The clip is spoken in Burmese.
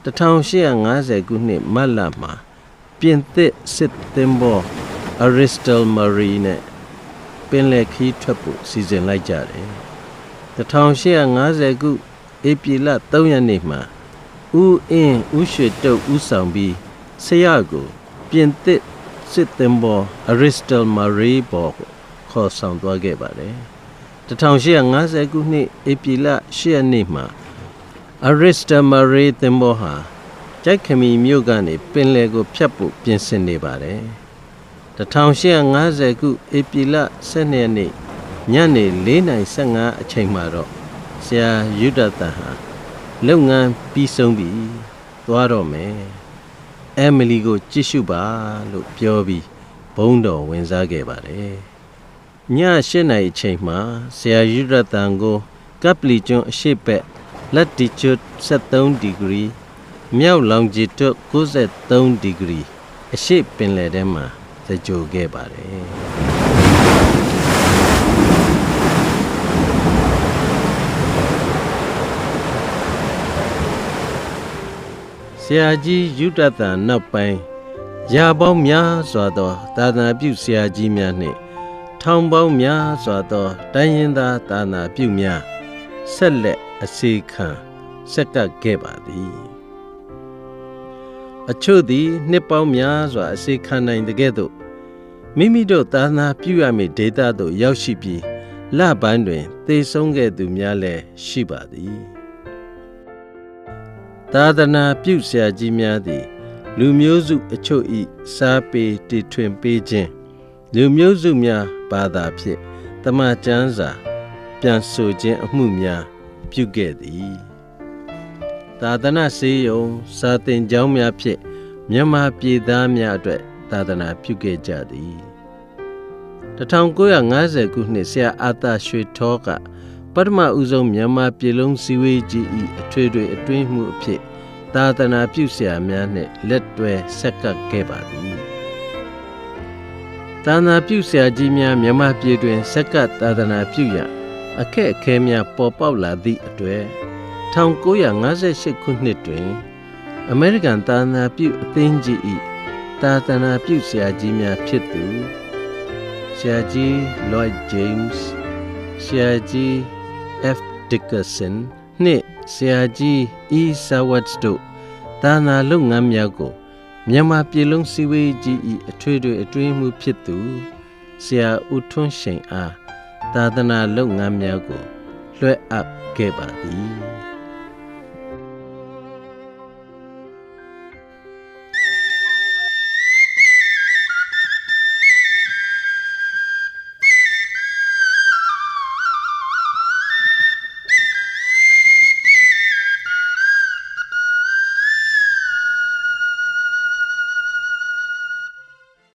1850ခုနှစ်မတ်လမှာပြင်သစ်စစ်သင်္ဘော Aristal Marie နဲ့ပင်လယ်ခီးထွက်ဖို့စီစဉ်လိုက်ကြတယ်1850ခုဧပြီလ3ရက်နေ့မှာဦးအင်းဦးရွှေတုတ်ဦးဆောင်ပြီးဆရာကိုပြင်သစ်စစ်သင်္ဘော Aristal Marie ပေါ်ခေါ်ဆောင်သွားခဲ့ပါတယ်1850ခုနှစ်ဧပြီလ10ရက်နေ့မှာ Aristal Marie သင်္ဘောဟာကြိုက်ခမီမြို့ကနေပင်လယ်ကိုဖြတ်ဖို့ပြင်ဆင်နေပါတယ်1850ခုဧပြီလ12ရက်နေ့ညနေ4:15အချိန်မှာတော့ဆရာယူဒသန်ဟာလုပ်ငန်းပြီးဆုံးပြီသွားတော့မယ်အမီလီကိုကြည့်ရှုပါလို့ပြောပြီးဘုန်းတော်ဝင်စားခဲ့ပါတယ်ည8:00အချိန်မှာဆရာယူဒသန်ကိုကပ်ပလီကျွန်းအရှိတ်လက်တီချွတ်73ဒီဂရီမြောက်လောင်ဂျီတွတ်93ဒီဂရီအရှိတ်ပင်လယ်ထဲမှာသကြိုခဲ့ပါတယ်ဆရာကြီးယူဒသန်နောက်ပိုင်းရာပေါင်းများစွာသောသာသနာပြုဆရာကြီးများနှင့်ထောင်ပေါင်းများစွာသောတိုင်းရင်းသားသာသနာပြုများဆက်လက်အစီခံဆက်ကပ်ခဲ့ပါသည်အချို့သည်နှစ်ပေါင်းများစွာအစီခံနိုင်တဲ့ကဲ့သို့မိမိတို့သာသနာပြုရမည့်ဒေသသို့ရောက်ရှိပြီးလပိုင်းတွင်သေဆုံးခဲ့သူများလည်းရှိပါသည်သာသနာပြုဆရာကြီးများသည်လူမျိုးစုအချို့၏စားပေတီထွင်ပေးခြင်းလူမျိုးစုများဘာသာဖြင့်တမန်ကျမ်းစာပြန်ဆိုခြင်းအမှုများပြုခဲ့သည်သာသနာစေယုံစာသင်ကျောင်းများဖြင့်မြန်မာပြည်သားများအတွက်သာသနာပြုခဲ့ကြသည်1950ခုနှစ်ဆရာအာသာရွှေထောကပထမဦးဆုံးမြန်မာပြည်လုံးစည်းဝေးကြီး၏အထွေထွေအတွင်းမှုအဖြစ်သာသနာပြုဆရာများနှင့်လက်တွဲဆက်ကပ်ခဲ့ပါသည်သာသနာပြုဆရာကြီးများမြန်မာပြည်တွင်ဆက်ကပ်သာသနာပြုရန်အခက်အခဲများပေါ်ပေါက်လာသည့်အတွက်1958ခုနှစ်တွင်အမေရိကန်သာသနာပြုအသင်းကြီး၏သာသနာပြုဆရာကြီးများဖြစ်သူဆရာကြီး Lloyd James ဆရာကြီး F. Dickerson နှင့်ဆရာကြီး E. Sawards တို့သာသနာလုပ်ငန်းများကိုမြန်မာပြည်လုံးစည်းဝေးကြီး၏အထွေထွေအတွင်းမှုဖြစ်သူဆရာဦးထွန်းရှိန်အားသာသနာလုပ်ငန်းများကိုလွှဲအပ်ခဲ့ပါသည်